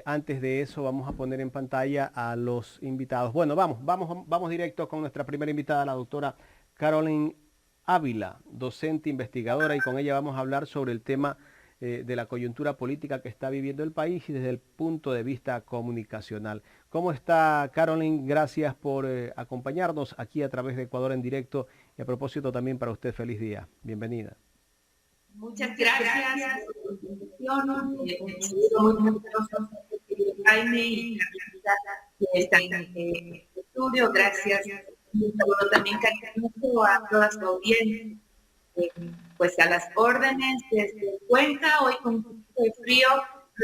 Antes de eso vamos a poner en pantalla a los invitados. Bueno, vamos directo con nuestra primera invitada, la doctora Caroline Ávila, docente investigadora, y con ella vamos a hablar sobre el tema de la coyuntura política que está viviendo el país y desde el punto de vista comunicacional. ¿Cómo está, Caroline? Gracias por acompañarnos aquí a través de Ecuador en directo, y a propósito también para usted, feliz día. Bienvenida. Muchas gracias por la invitación. Saludo muy generoso a Jaime y la invitada que está en el estudio. Gracias. Un saludo también cariñoso a toda su audiencia. Pues a las órdenes desde Cuenca, hoy con un poquito de frío,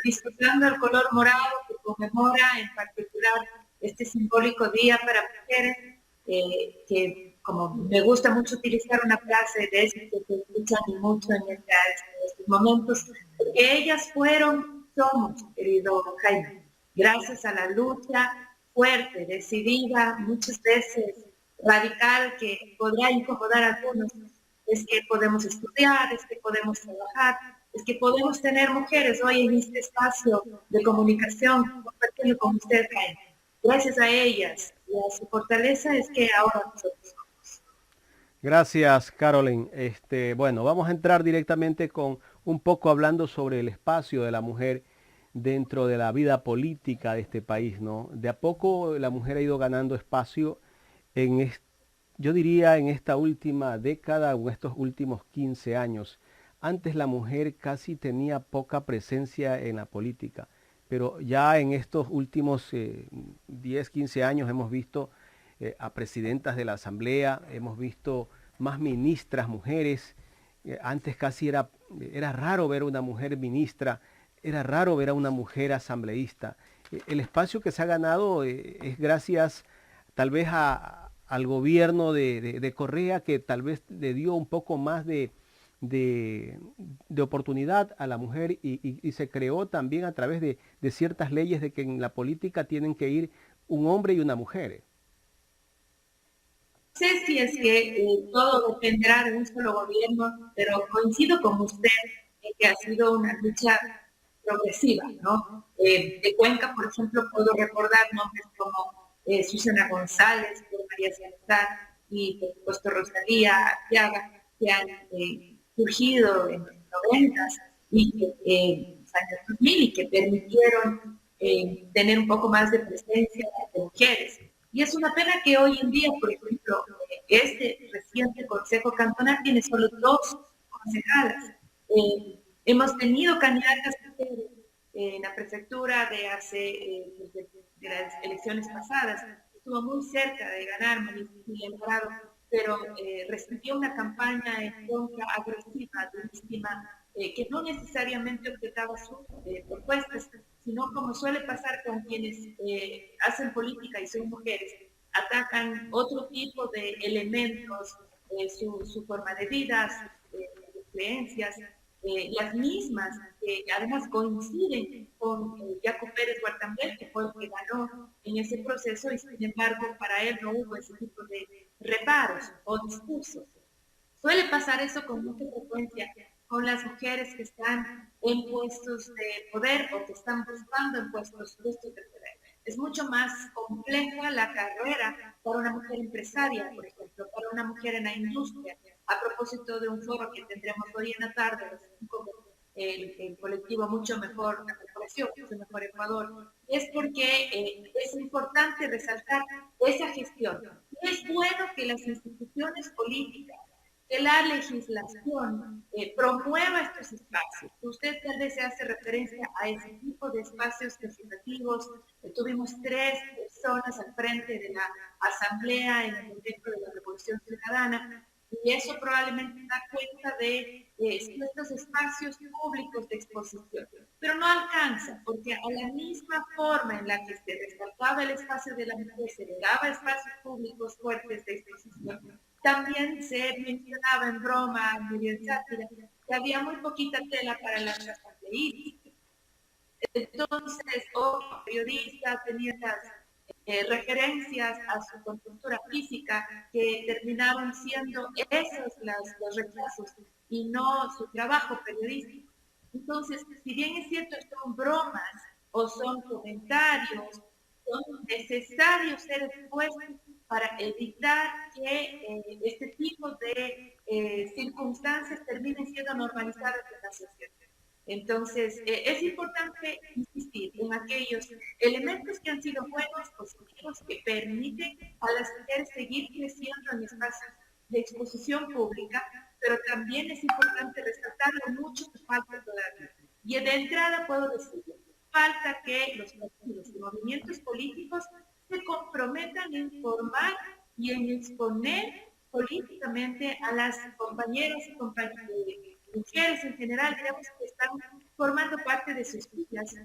disfrutando el color morado que conmemora en particular este simbólico día para mujeres, que como me gusta mucho utilizar una frase de esas que se escuchan mucho en estos momentos, porque ellas somos, querido Jaime, gracias a la lucha fuerte, decidida, muchas veces radical, que podrá incomodar a algunos, es que podemos estudiar, es que podemos trabajar, es que podemos tener mujeres hoy en este espacio de comunicación compartiendo con usted, Jaime. Gracias a ellas y a su fortaleza es que ahora nosotros. Gracias, Caroline. Bueno, vamos a entrar directamente con un poco hablando sobre el espacio de la mujer dentro de la vida política de este país, ¿no? De a poco la mujer ha ido ganando espacio en, yo diría, en esta última década o estos últimos 15 años. Antes la mujer casi tenía poca presencia en la política, pero ya en estos últimos 10, 15 años hemos visto a presidentas de la Asamblea, hemos visto más ministras mujeres. Antes casi era raro ver a una mujer ministra, era raro ver a una mujer asambleísta. El espacio que se ha ganado es gracias tal vez al gobierno de Correa, que tal vez le dio un poco más de, de oportunidad a la mujer, y se creó también a través de ciertas leyes de que en la política tienen que ir un hombre y una mujer. No sé si es que todo dependerá de un solo gobierno, pero coincido con usted en que ha sido una lucha progresiva, ¿no? De Cuenca, por ejemplo, puedo recordar nombres como Susana González, María Salazar y, por supuesto, Rosalía Arteaga, que han surgido en los 90 y que los años 2000 y que permitieron tener un poco más de presencia de mujeres. Y es una pena que hoy en día, por ejemplo, este reciente Consejo Cantonal tiene solo 2 concejalas. Hemos tenido candidatas mujeres en la prefectura de las elecciones pasadas. Estuvo muy cerca de ganar María Cecilia Alvarado, pero recibió una campaña en contra agresiva, durísima, que no necesariamente objetaba sus propuestas, sino como suele pasar con quienes hacen política y son mujeres, atacan otro tipo de elementos, su forma de vida, sus creencias, las mismas que además coinciden con Jaco Pérez Guartambel, que fue el que ganó en ese proceso, y sin embargo para él no hubo ese tipo de reparos o discursos. Suele pasar eso con mucha frecuencia con las mujeres que están en puestos de poder o que están buscando en puestos de poder. Es mucho más compleja la carrera para una mujer empresaria, por ejemplo, para una mujer en la industria. A propósito de un foro que tendremos hoy en la tarde, el colectivo Mucho Mejor, la corporación Mucho Mejor Ecuador, es porque es importante resaltar esa gestión. Y es bueno que las instituciones políticas, que la legislación promueva estos espacios. Usted tal vez se hace referencia a ese tipo de espacios legislativos. Tuvimos 3 personas al frente de la Asamblea en el contexto de la Revolución Ciudadana, y eso probablemente da cuenta de estos espacios públicos de exposición. Pero no alcanza, porque a la misma forma en la que se resaltaba el espacio de la mujer, se le daba espacios públicos fuertes de exposición, también se mencionaba en broma, medio en sátira, que había muy poquita tela para las asambleístas. Entonces, periodistas tenían las referencias a su contextura física que terminaban siendo esos los rechazos y no su trabajo periodístico. Entonces, si bien es cierto, son bromas, o son comentarios, son necesarios ser expuestos para evitar que este tipo de circunstancias terminen siendo normalizadas en la sociedad. Entonces, es importante insistir en aquellos elementos que han sido buenos, positivos, que permiten a las mujeres seguir creciendo en espacios de exposición pública, pero también es importante resaltar lo mucho que falta todavía. Y de entrada puedo decir, falta que los partidos y movimientos políticos se comprometan en formar y en exponer políticamente a las compañeras y compañeros, mujeres en general, digamos, que están formando parte de sus filas,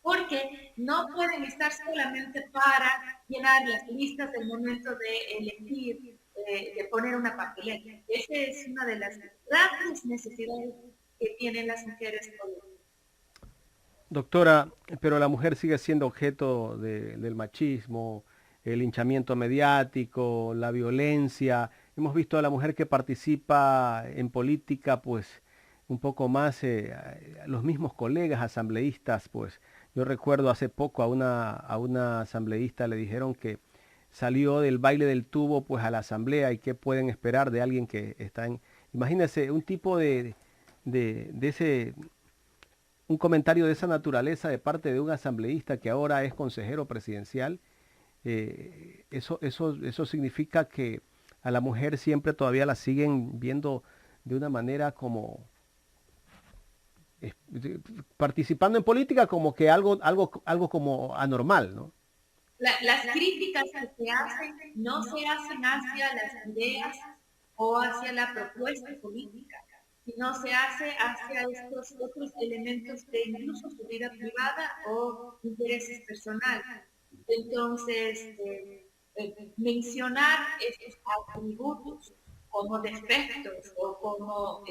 porque no pueden estar solamente para llenar las listas del momento de elegir, de poner una papeleta. Esa es una de las grandes necesidades que tienen las mujeres hoy. Doctora, pero la mujer sigue siendo objeto del machismo, el linchamiento mediático, la violencia. Hemos visto a la mujer que participa en política, pues un poco más, los mismos colegas asambleístas, pues yo recuerdo hace poco a una asambleísta le dijeron que salió del baile del tubo pues a la asamblea y qué pueden esperar de alguien que está en... Imagínense un tipo de ese un comentario de esa naturaleza de parte de un asambleísta que ahora es consejero presidencial, eso significa que a la mujer siempre todavía la siguen viendo de una manera como participando en política como que algo como anormal, ¿no? Las críticas que se hacen no se hacen hacia las ideas o hacia la propuesta política, sino se hace hacia estos otros elementos de incluso su vida privada o intereses personales. Entonces, mencionar estos atributos como defectos o como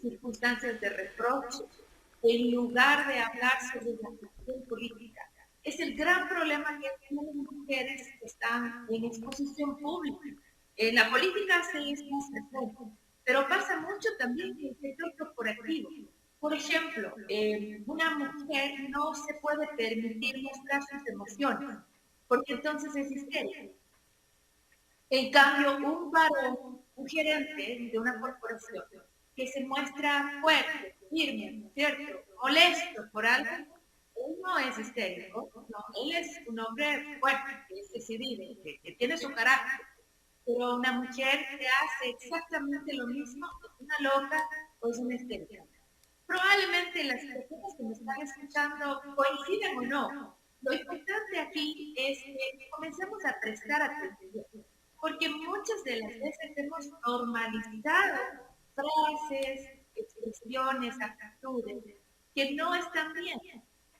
circunstancias de reproche, en lugar de hablar sobre la cuestión política, es el gran problema que tienen mujeres que están en exposición pública. En la política se es más frecuente, pero pasa mucho también en el sector corporativo. Por ejemplo, una mujer no se puede permitir mostrar sus emociones, porque entonces es histérica. En cambio, un varón, un gerente de una corporación, que se muestra fuerte, firme, ¿cierto? Molesto por algo, él no es histérico, no, él es un hombre fuerte, que es decidido, que tiene su carácter. Pero una mujer que hace exactamente lo mismo es una loca o es una histérica. Probablemente las personas que me están escuchando coinciden o no. Lo importante aquí es que comencemos a prestar atención, porque muchas de las veces hemos normalizado frases, expresiones, actitudes que no están bien.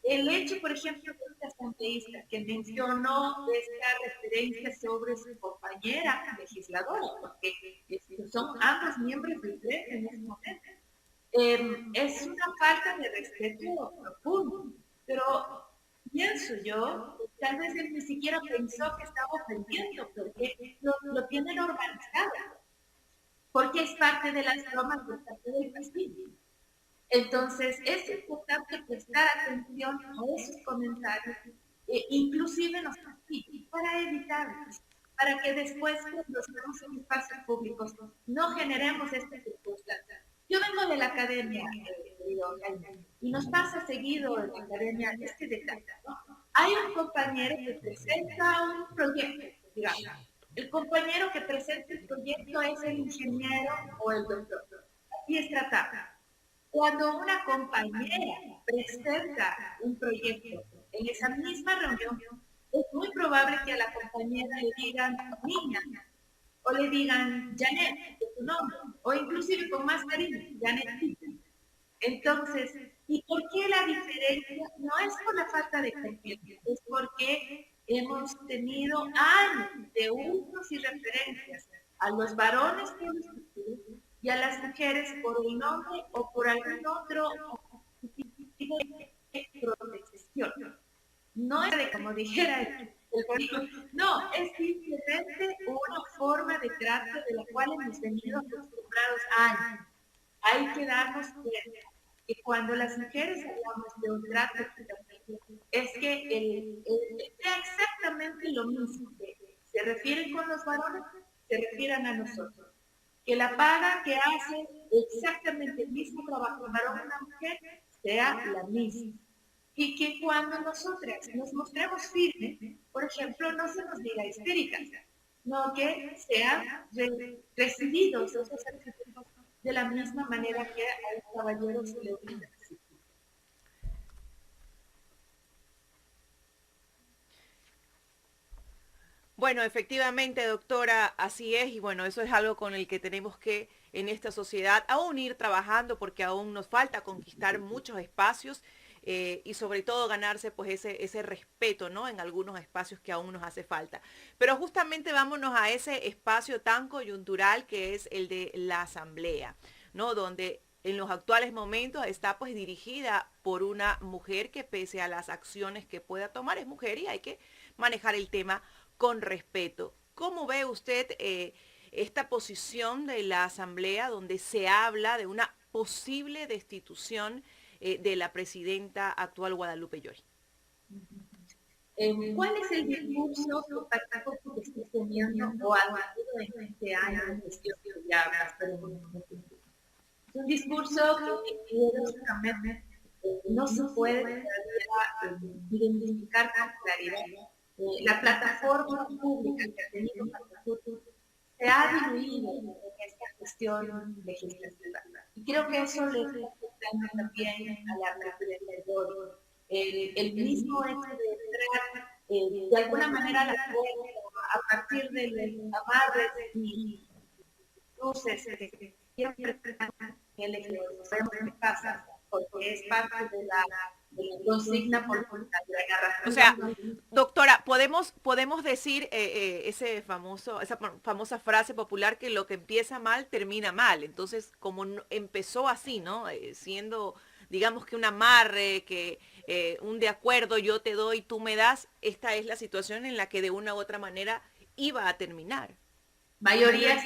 El hecho, por ejemplo, de esta asambleísta que mencionó esta referencia sobre su compañera legisladora, porque son ambos miembros del pleno en este momento, es una falta de respeto profundo, pero pienso yo, tal vez él ni siquiera pensó que estaba ofendiendo, porque lo tiene normalizado, porque es parte de las bromas, de parte del castigo. Entonces, es importante prestar atención a esos comentarios, inclusive los castigos, para evitarlos, para que después, cuando estemos en espacios públicos, no generemos estas circunstancias. Yo vengo de la academia, y nos pasa seguido en la academia este detalle, ¿no? Hay un compañero que presenta un proyecto, digamos. El compañero que presenta el proyecto es el ingeniero o el doctor. Así es tratado. Cuando una compañera presenta un proyecto en esa misma reunión, es muy probable que a la compañera le digan niña, o le digan Janet, de su nombre, o inclusive con más cariño, Janet. Entonces, ¿y por qué la diferencia? No es por la falta de confianza, es porque hemos tenido años de usos y referencias a los varones por y a las mujeres por el nombre o por algún otro tipo de protección. No es de como dijera no, es simplemente una forma de trato de la cual hemos venido acostumbrados años. Hay que darnos cuenta que cuando las mujeres hablamos de un trato es que sea exactamente lo mismo. Que se refieren con los varones, se refieran a nosotros. Que la paga que hace exactamente el mismo trabajo un varón y una mujer sea la misma. Y que cuando nosotras nos mostremos firmes, por ejemplo, no se nos diga histéricas, no que sean recibidos esos artículos de la misma manera que al caballero se le brinda. Bueno, efectivamente, doctora, así es, y bueno, eso es algo con el que tenemos que en esta sociedad aún ir trabajando porque aún nos falta conquistar muchos espacios y sobre todo ganarse pues ese respeto, ¿no? En algunos espacios que aún nos hace falta. Pero justamente vámonos a ese espacio tan coyuntural que es el de la asamblea, ¿no? Donde en los actuales momentos está pues dirigida por una mujer que pese a las acciones que pueda tomar es mujer y hay que manejar el tema con respeto. ¿Cómo ve usted esta posición de la Asamblea donde se habla de una posible destitución de la presidenta actual Guadalupe Llori? ¿Cuál es el discurso que está teniendo o ha tenido en este año de gestión que ya es un discurso que lógicamente no se puede identificar con claridad. La plataforma pública que ha tenido se ha diluido en esta gestión legislativa. Y creo que eso le está afectando también a la presidenta Llori. El mismo hecho de entrar de alguna manera a la corte a partir del amarre y luces que siempre que sabemos qué pasa, porque es parte de la consigna política de la O sea, narración. doctora, podemos decir esa famosa frase popular que lo que empieza mal termina mal. Entonces, como empezó así, ¿no? Siendo, digamos que un amarre, que un de acuerdo, yo te doy, tú me das, esta es la situación en la que de una u otra manera iba a terminar. Mayorías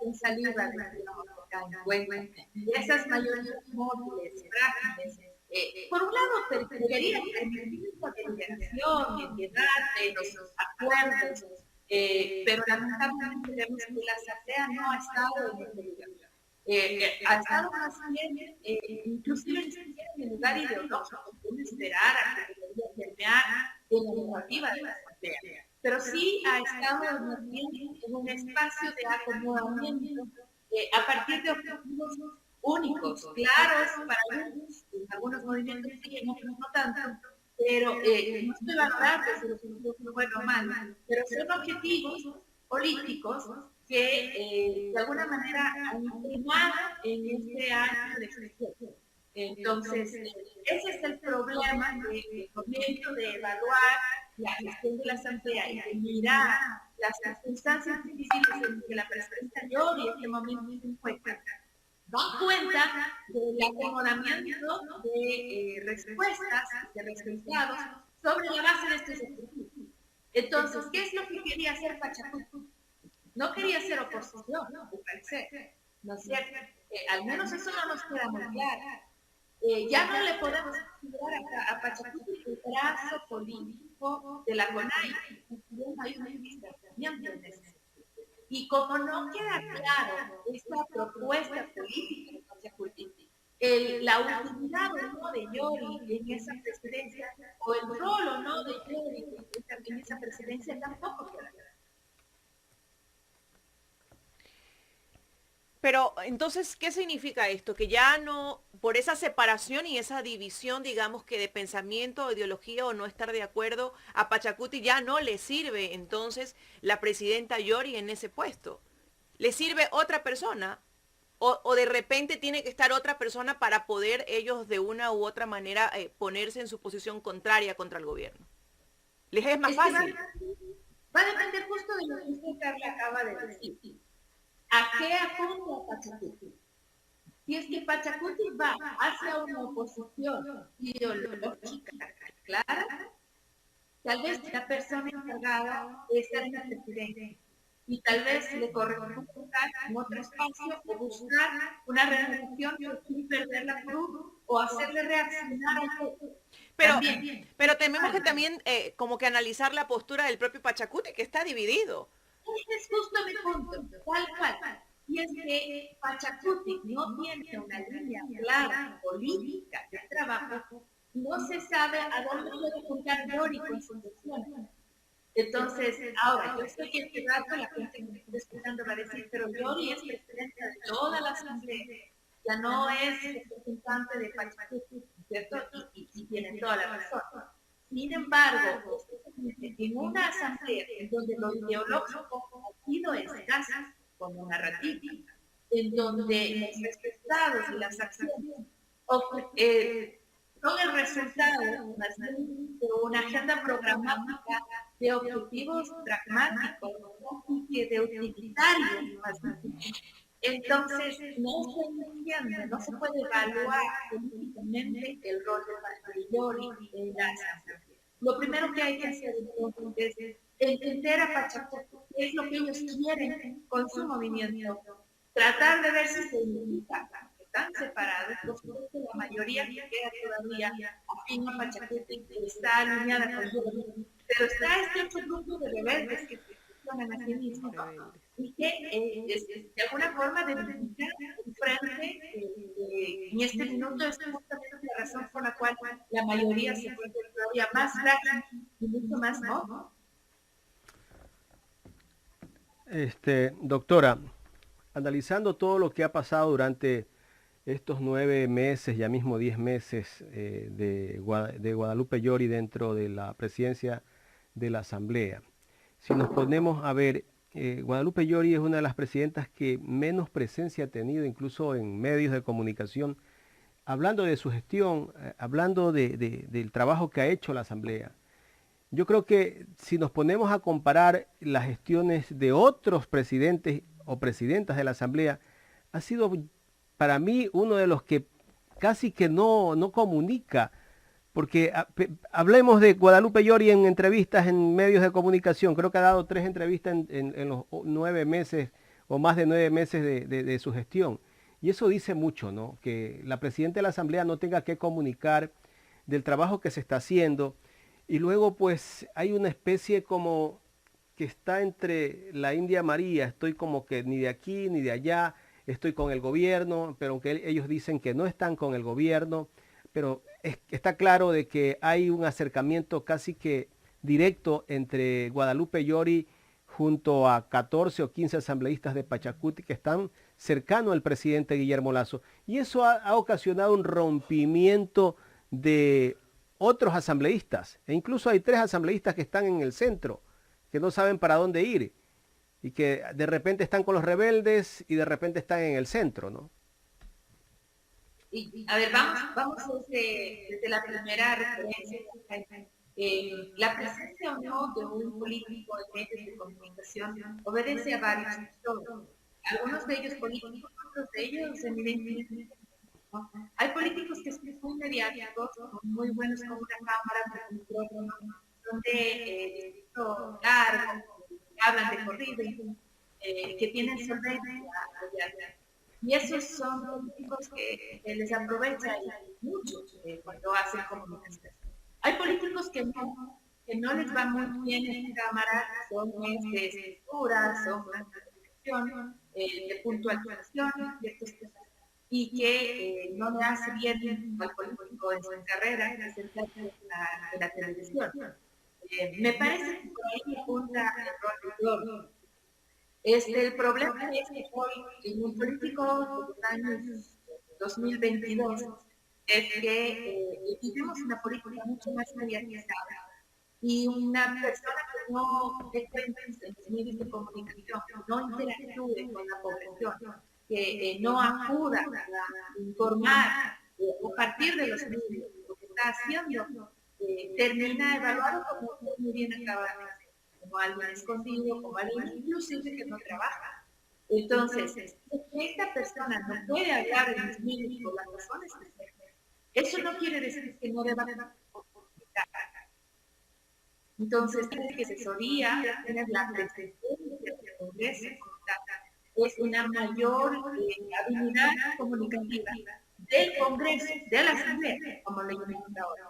en saliva de la y esas mayorías móviles, frágiles, por un lado deberían permitir la deliberación y el debate, los acuerdos, pero lamentablemente vemos que la asamblea no ha estado en el lugar. Ha estado más bien, inclusive en el lugar ideológico, puede esperar a que debería permear en la narrativa de la asamblea, pero sí ha estado más bien en un espacio de acomodamiento a partir de objetivos únicos, claros para algunos movimientos sí, en otros no tanto, pero no estoy valorando si los objetivos son buenos o malos, pero son objetivos políticos que de alguna manera han primado en este año de gestión. Entonces, ese es el problema del momento de evaluar la gestión de la asamblea y de mirar las circunstancias difíciles en que la presidenta Llori en este momento se encuentra. Da cuenta del acomodamiento de respuestas, de resultados sobre la base de estos objetivos. Entonces, ¿qué es lo que quería hacer Pachacuti? No quería ser oposición, me parece, ¿no es cierto? Al menos eso no nos queda muy claro. Ya no le podemos considerar a Pachacuti el brazo político de la CONAI, hay un distanciamiento en ese sentido. Y como no queda claro esta propuesta política de Pachacuti, la utilidad o no de Llori en esa presidencia, o el rol o no de Llori en esa presidencia tampoco queda claro. Pero entonces, ¿qué significa esto? Que ya no, por esa separación y esa división, digamos que de pensamiento, ideología o no estar de acuerdo, a Pachacuti ya no le sirve entonces la presidenta Llori en ese puesto. ¿Le sirve otra persona? O de repente tiene que estar otra persona para poder ellos de una u otra manera ponerse en su posición contraria contra el gobierno. ¿Les es más fácil? Va a depender justo de lo que usted, Carla, acaba de decir. ¿A qué apunta Pachacuti? Si es que Pachacuti va hacia una oposición ideológica clara, tal vez la persona encargada de estar en la presidencia y tal vez le corresponde buscar en otro espacio o buscar una renovación sin perder la cruz o hacerle reaccionar al pueblo. Pero, también. pero tenemos que también como que analizar la postura del propio Pachacuti, que está dividido. Ese es justo mi punto, tal cual. Y es que Pachacuti no tiene una línea clara política de trabajo, no se sabe a dónde puede juntar Yori con sus decisiones. Entonces, ahora, yo sé que este rato la gente que me está escuchando va a decir, pero Yori es presidenta de toda la asamblea, ya no es representante de Pachacuti, ¿cierto? Y tiene toda la razón. Sin embargo, en una asamblea en donde lo ideológico ha sido escaso como narrativa, en donde los resultados y las acciones son el resultado más bien de una agenda programática de objetivos pragmáticos, ¿no? Y que de utilitarios más bien. Entonces, no se entiende, no se puede evaluar políticamente el rol de Yori en la asamblea. Lo primero que hay que hacer entonces es entender a Pachacuti, qué es lo que ellos quieren con su movimiento, tratar de ver si se unifican, están separados, por supuesto la mayoría que queda todavía afín a Pachacuti está alineada con Yori, pero está este otro grupo de rebeldes que se funcionan a sí mismos, ¿no? Y que de alguna forma debilitar un frente en este minuto es justamente la razón por la cual la mayoría se vuelve todavía más frágil y mucho más no. Doctora, analizando todo lo que ha pasado durante estos 9 meses, ya mismo 10 meses de Guadalupe Llori dentro de la presidencia de la Asamblea, si nos ponemos a ver, Guadalupe Llori es una de las presidentas que menos presencia ha tenido, incluso en medios de comunicación, hablando de su gestión, hablando del trabajo que ha hecho la Asamblea. Yo creo que si nos ponemos a comparar las gestiones de otros presidentes o presidentas de la Asamblea, ha sido para mí uno de los que casi que no comunica, porque hablemos de Guadalupe Llori en entrevistas en medios de comunicación, creo que ha dado 3 entrevistas en los 9 meses o más de 9 meses de su gestión. Y eso dice mucho, ¿no? Que la presidenta de la Asamblea no tenga que comunicar del trabajo que se está haciendo. Y luego pues hay una especie como que está entre la India María, estoy como que ni de aquí ni de allá, estoy con el gobierno, pero aunque ellos dicen que no están con el gobierno, pero está claro de que hay un acercamiento casi que directo entre Guadalupe Llori junto a 14 o 15 asambleístas de Pachacuti que están cercanos al presidente Guillermo Lasso. Y eso ha ocasionado un rompimiento de otros asambleístas. E incluso hay 3 asambleístas que están en el centro, que no saben para dónde ir y que de repente están con los rebeldes y de repente están en el centro, ¿no? Y, a ver, vamos desde la primera referencia. La presencia o no de un político en medios de comunicación obedece a varios factores. Algunos de ellos políticos, otros de ellos evidentemente. ¿No? Hay políticos que son muy mediáticos, muy buenos con una cámara, con un micrófono, donde discurso largo, hablan de corrido, que tienen solvencia. Y esos son políticos que les aprovecha mucho cuando hacen comunicación. Hay políticos que no les va muy bien en cámara, son de estructura, son de dirección, de puntualización, ciertas cosas, y que no le hace bien al político en su carrera presentarse en la televisión. Me parece que por ahí apunta el rol de Flor. El problema es que hoy en un político de los años 2022 es que vivimos una política mucho más mediatizada y una persona que no dé cuentas en los medios de comunicación, no interactúe con la población, que no acuda a informar o partir de los medios lo que está haciendo, termina evaluado como muy bien acabado, como alguien escondido, como alguien inclusive que no trabaja. Entonces, esta persona no puede hablar en los medios por las razones que sea. Eso no quiere decir que no deba comunicar. Entonces, tiene que asesoría, tener la presidencia del Congreso, es una mayor habilidad comunicativa del Congreso, de la Asamblea, como le llamamos ahora.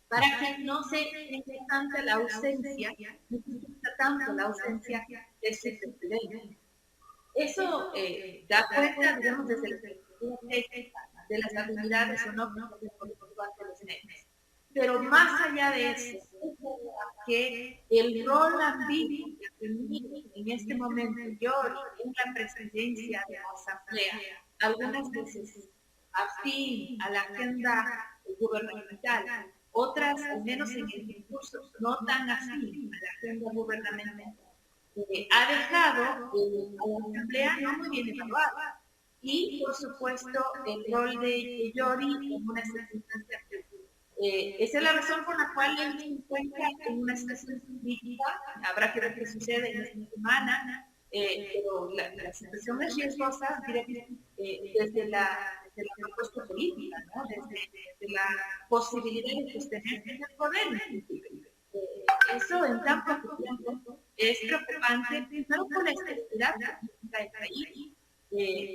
para que no se sienta tanta la ausencia, no se sienta tanto la ausencia de ese presidente. Eso da cuenta, digamos, desde la perspectiva técnica de las habilidades o no de los medios. Pero más allá de eso, que el rol ambiguo que permite en este momento yo en la presidencia de la Asamblea, algunas veces afín a la agenda gubernamental, otras, al menos en el discurso, no tan afín a la agenda gubernamental, ha dejado a la Asamblea no muy bien evaluada. Y, por supuesto, el rol de Yori en una circunstancia. Esa es la razón por la cual él se encuentra en una situación crítica. Habrá que ver qué sucede en esta semana, pero la situación es riesgosa desde la propuesta política, ¿no? desde la posibilidad de sostenerse en el poder. Eso en tan poco tiempo es preocupante, primero por la estabilidad del país,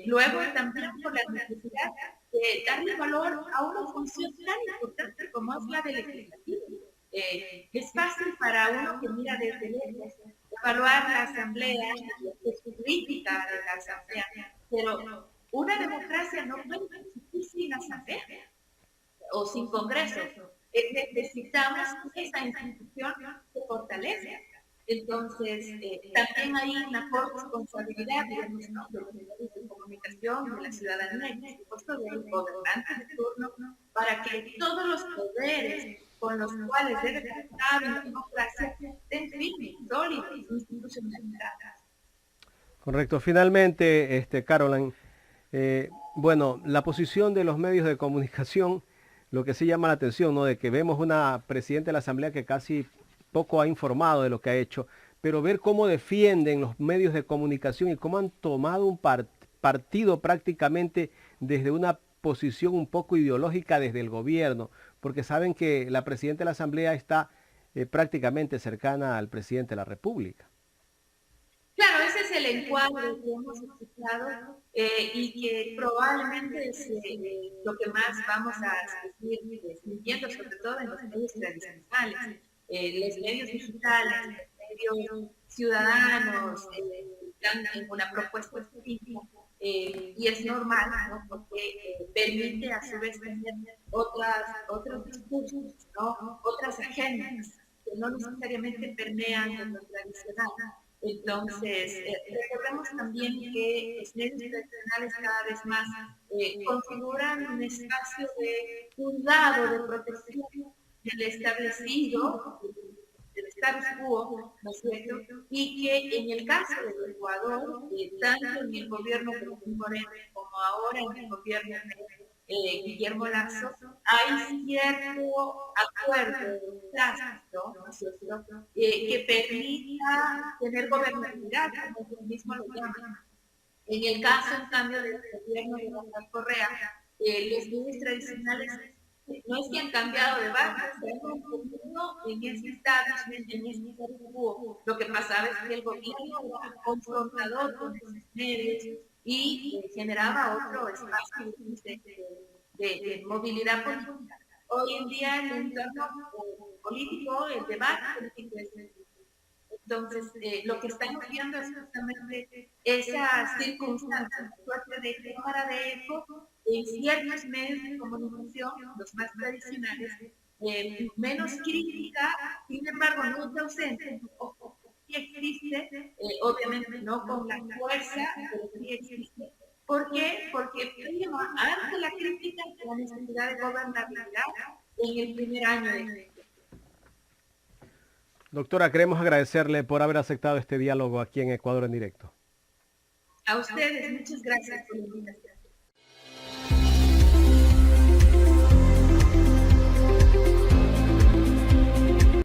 luego también por la necesidad de darle valor a una función tan importante como es la del legislativo. Es fácil para uno que mira desde lejos evaluar la asamblea, su crítica de la asamblea, pero una democracia no puede existir sin asamblea o sin congreso. Necesitamos que esa institución se fortalezca. Entonces, también hay una corresponsabilidad, digamos, ¿no? De los medios de comunicación, de la ciudadanía y, por supuesto, del gobernante de turno, para que todos los poderes con los cuales debe tratar la democracia estén firmes, sólidos, institucionalizados. Correcto. Finalmente, Caroline, bueno, la posición de los medios de comunicación, lo que sí llama la atención, ¿no? De que vemos una presidenta de la Asamblea que casi poco ha informado de lo que ha hecho, pero ver cómo defienden los medios de comunicación y cómo han tomado un partido prácticamente desde una posición un poco ideológica desde el gobierno, porque saben que la presidenta de la Asamblea está prácticamente cercana al presidente de la República. Claro, ese es el encuadre que hemos escuchado y que probablemente es lo que más vamos a seguir sintiendo, sobre todo en los medios tradicionales. Los medios digitales, los medios ciudadanos, están en una propuesta específica y es normal, ¿no? Porque permite a su vez tener otros discursos, ¿no? Otras agendas que no necesariamente permean en lo tradicional. Entonces, recordemos también que los medios tradicionales cada vez más configuran un espacio de cuidado, de protección del establecido, del status quo, ¿no es cierto? Y que en el caso del Ecuador, tanto en el gobierno de Moreno como ahora en el gobierno de Guillermo Lasso, hay cierto acuerdo tácito, ¿no es cierto?, que permita tener gobernabilidad, como él mismo lo llama. En el caso, en cambio, del gobierno de Rafael Correa, los medios tradicionales no es que han cambiado de base, se han confundido en ese establishment, en ese status quo. Lo que pasaba es que el gobierno era confrontador con esos medios y generaba otro espacio de movilidad política. Hoy en día el entorno político, el debate político es entonces, lo que estamos viendo es justamente esa circunstancia, suerte de cámara de eco en ciertos medios de comunicación, los más tradicionales, menos crítica, sin embargo, no está ausente, sí existe, obviamente no con la fuerza, pero sí existe. ¿Por qué? Porque primero, ante la crítica, la necesidad de gobernabilidad en el primer año de Doctora, queremos agradecerle por haber aceptado este diálogo aquí en Ecuador en directo. A ustedes, muchas gracias por la invitación.